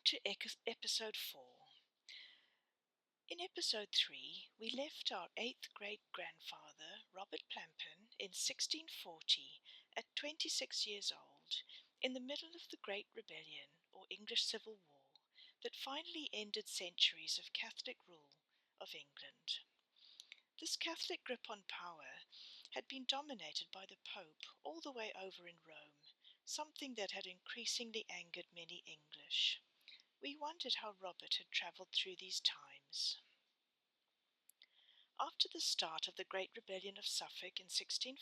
to episode 4. In episode 3, we left our 8th great-grandfather, Robert Plampin, in 1640, at 26 years old, in the middle of the Great Rebellion, or English Civil War, that finally ended centuries of Catholic rule of England. This Catholic grip on power had been dominated by the Pope all the way over in Rome, something that had increasingly angered many English. We wondered how Robert had travelled through these times. After the start of the Great Rebellion of Suffolk in 1640,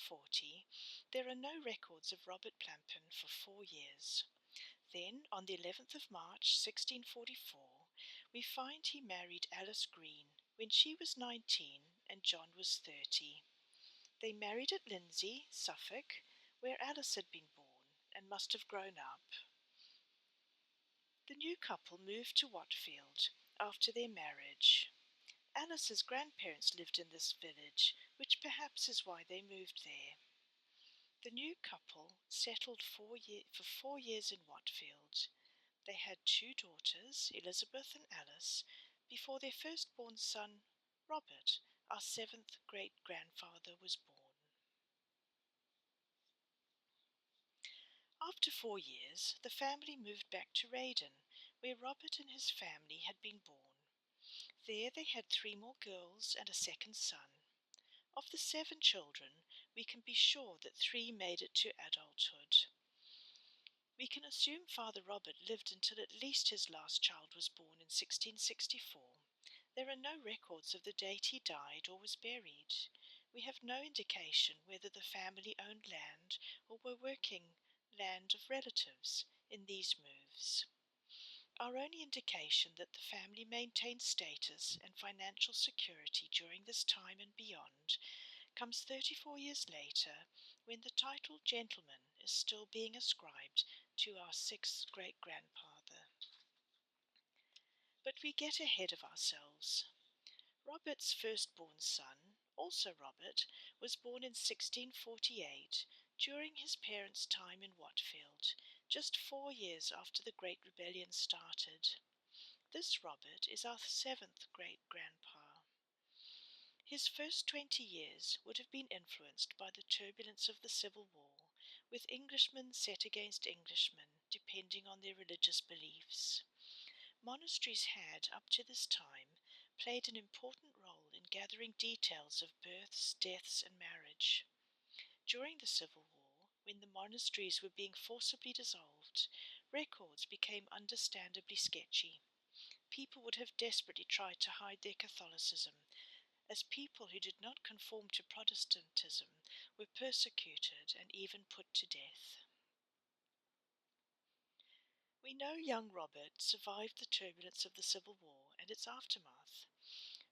there are no records of Robert Plampin for 4 years. Then, on the 11th of March 1644, we find he married Alice Green when she was 19 and John was 30. They married at Lindsay, Suffolk, where Alice had been born and must have grown up. The new couple moved to Watfield after their marriage. Alice's grandparents lived in this village, which perhaps is why they moved there. The new couple settled for 4 years in Watfield. They had 2 daughters, Elizabeth and Alice, before their firstborn son, Robert, our 7th great-grandfather, was born. After 4 years, the family moved back to Reydon, where Robert and his family had been born. There they had 3 more girls and a second son. Of the 7 children, we can be sure that 3 made it to adulthood. We can assume Father Robert lived until at least his last child was born in 1664. There are no records of the date he died or was buried. We have no indication whether the family owned land or were working land of relatives in these moves. Our only indication that the family maintained status and financial security during this time and beyond comes 34 years later, when the title gentleman is still being ascribed to our 6th great-grandfather. But we get ahead of ourselves. Robert's firstborn son, also Robert, was born in 1648, during his parents' time in Watfield, just 4 years after the Great Rebellion started. This Robert is our 7th great-grandpa. His first 20 years would have been influenced by the turbulence of the Civil War, with Englishmen set against Englishmen, depending on their religious beliefs. Monasteries had, up to this time, played an important role in gathering details of births, deaths, and marriage. During the Civil War, when the monasteries were being forcibly dissolved, records became understandably sketchy. People would have desperately tried to hide their Catholicism, as people who did not conform to Protestantism were persecuted and even put to death. We know young Robert survived the turbulence of the Civil War and its aftermath.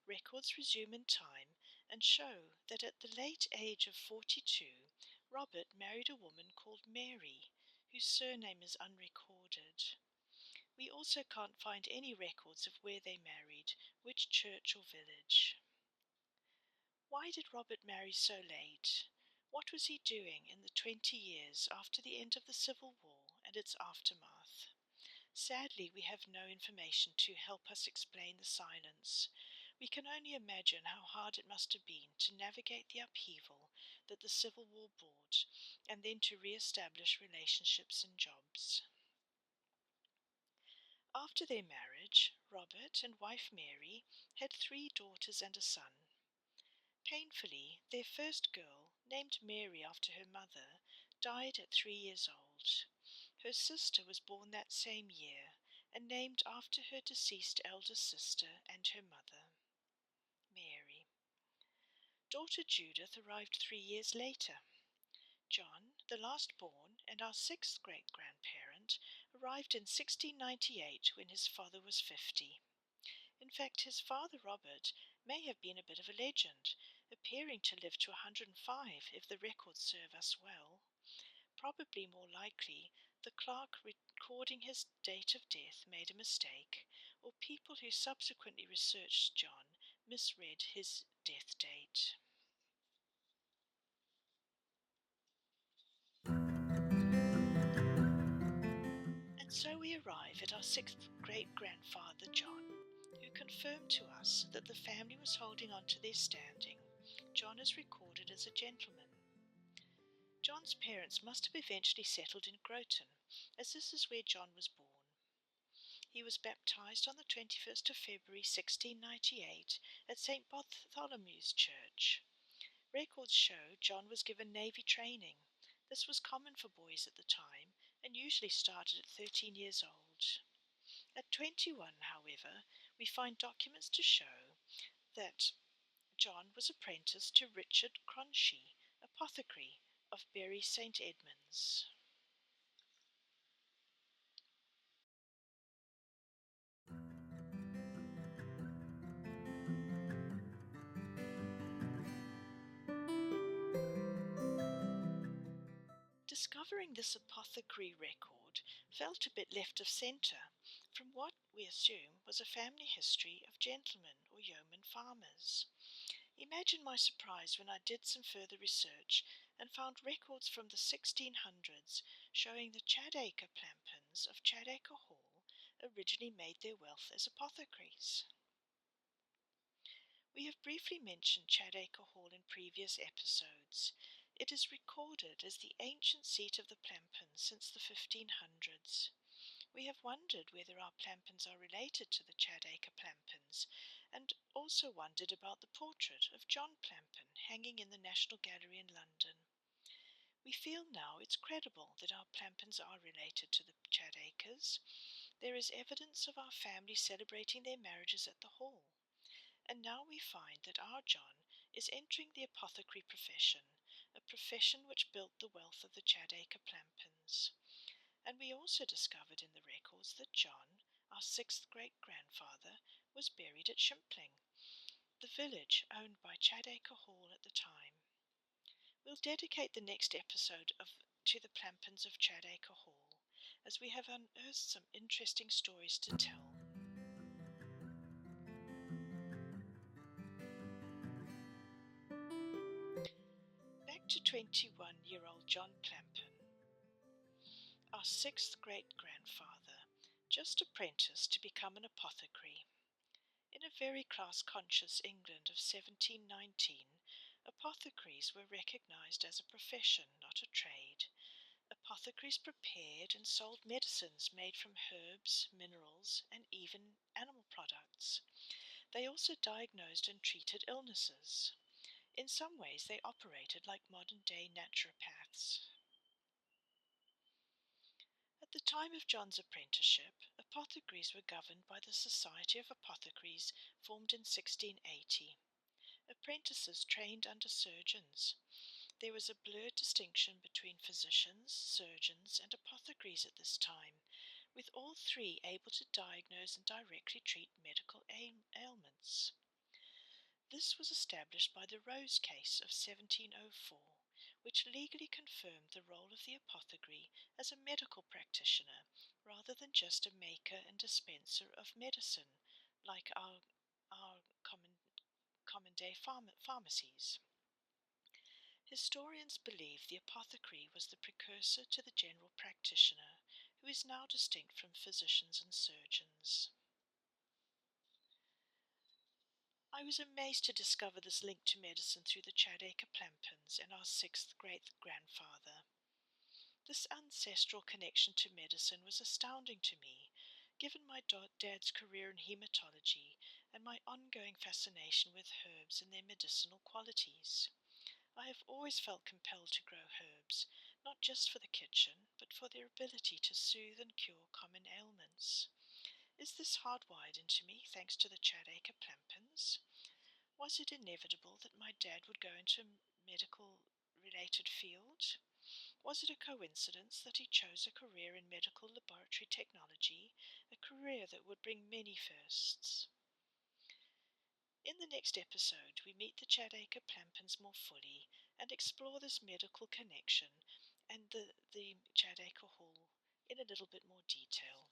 Records resume in time and show that at the late age of 42, Robert married a woman called Mary, whose surname is unrecorded. We also can't find any records of where they married, which church or village. Why did Robert marry so late? What was he doing in the 20 years after the end of the Civil War and its aftermath? Sadly, we have no information to help us explain the silence. We can only imagine how hard it must have been to navigate the upheaval that the Civil War brought, and then to re-establish relationships and jobs. After their marriage, Robert and wife Mary had 3 daughters and a son. Painfully, their first girl, named Mary after her mother, died at 3 years old. Her sister was born that same year and named after her deceased elder sister and her mother, Mary. Daughter Judith arrived 3 years later. John, the last born and our 6th great-grandparent, arrived in 1698 when his father was 50. In fact, his father Robert may have been a bit of a legend, appearing to live to 105 if the records serve us well. Probably more likely, the clerk recording his date of death made a mistake, or people who subsequently researched John misread his death date. And So we arrive at our sixth great-grandfather John, who confirmed to us that the family was holding on to their standing. John is recorded as a gentleman. John's parents must have eventually settled in Groton, as this is where John was born. He was baptized on the 21st of February 1698 at St. Bartholomew's Church. Records show John was given Navy training. This was common for boys at the time and usually started at 13 years old. At 21, however, we find documents to show that John was apprenticed to Richard Cronshie, apothecary of Bury St. Edmunds. Discovering this apothecary record felt a bit left of centre from what we assume was a family history of gentlemen or yeoman farmers. Imagine my surprise when I did some further research and found records from the 1600s showing the Chadacre Plampins of Chadacre Hall originally made their wealth as apothecaries. We have briefly mentioned Chadacre Hall in previous episodes. It is recorded as the ancient seat of the Plampins since the 1500s. We have wondered whether our Plampins are related to the Chadacre Plampins, and also wondered about the portrait of John Plampin hanging in the National Gallery in London. We feel now it's credible that our Plampins are related to the Chadacres. There is evidence of our family celebrating their marriages at the Hall. And now we find that our John is entering the apothecary profession, a profession which built the wealth of the Chadacre Plampins. And we also discovered in the records that John, our sixth great-grandfather, was buried at Shimpling, the village owned by Chadacre Hall at the time. We'll dedicate the next episode to the Plampins of Chadacre Hall, as we have unearthed some interesting stories to tell. Back to 21-year-old John Plampin, our sixth great-grandfather, just apprenticed to become an apothecary. In a very class-conscious England of 1719, apothecaries were recognised as a profession, not a trade. Apothecaries prepared and sold medicines made from herbs, minerals, and even animal products. They also diagnosed and treated illnesses. In some ways, they operated like modern-day naturopaths. At the time of John's apprenticeship, apothecaries were governed by the Society of Apothecaries, formed in 1680. Apprentices trained under surgeons. There was a blurred distinction between physicians, surgeons, and apothecaries at this time, with all three able to diagnose and directly treat medical ailments. This was established by the Rose case of 1704, which legally confirmed the role of the apothecary as a medical practitioner rather than just a maker and dispenser of medicine like our common day pharmacies. Historians believe the apothecary was the precursor to the general practitioner, who is now distinct from physicians and surgeons. I was amazed to discover this link to medicine through the Chadacre Plampins and our sixth great-grandfather. This ancestral connection to medicine was astounding to me, given my dad's career in hematology and my ongoing fascination with herbs and their medicinal qualities. I have always felt compelled to grow herbs, not just for the kitchen, but for their ability to soothe and cure common ailments. Is this hardwired into me thanks to the Chadacre Plampins? Was it inevitable that my dad would go into a medical-related field? Was it a coincidence that he chose a career in medical laboratory technology, a career that would bring many firsts? In the next episode, we meet the Chadacre Plampins more fully and explore this medical connection and the Chadacre Hall in a little bit more detail.